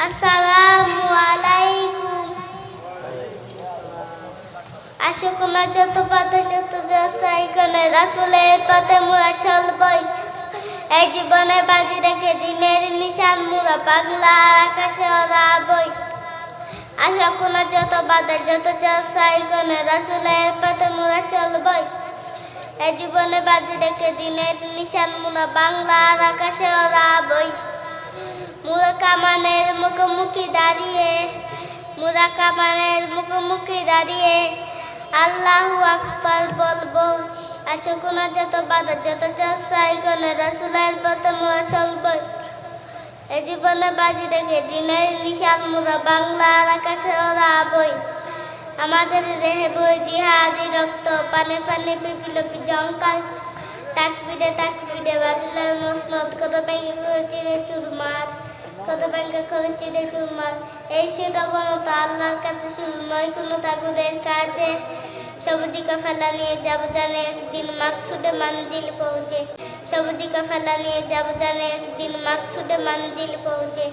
আসসালামু আলাইকুম। আসুক না যত পথে যত সাইকেলে রাসূলের পথে মোরা চলবই। এই জীবনে বাজি রেখে দিনের নিশান মোরা বাংলার আকাশে ওড়াবই। আসুক না যত বাধা যত সাইকেলে রাসূলের পথে মোরা চলবই। এই জীবনে বাজি রেখে দিনের নিশান মোরা বাংলার আকাশে ওড়াবই। মোরা কামানের মুখোমুখি দাঁড়িয়ে, মোরা কামানের মুখোমুখি দাঁড়িয়ে আল্লাহু আকবার বলবো। আসুক না যত বাধা যত সাইকেলে রাসূলের পথে মোরা চলবই। এই জীবনে বাজি রেখে দিনের নিশান মোরা বাংলার আকাশে ওড়াবই। আমাদের দেহে বই জিহাদি রক্ত, পানে পানে পিপিলিপি জঙ্কাল, তাকবীরে তাকবীরে বাজিলের মসনদ, কত ভেঙে করেছে রে চুরমার, কত ভেঙে করেছে রে চুরমার। এই শিরবনত আল্লাহর কাছে সুরময় কোনো তাগুদের কাছে। সবুজিকা ফেলা নিয়ে যাবো জানে একদিন মাকসুদে মঞ্জিল পৌঁছে। সবুজিকা ফেলা নিয়ে যাবো জানে একদিন মাকসুদে মঞ্জিল পৌঁছে।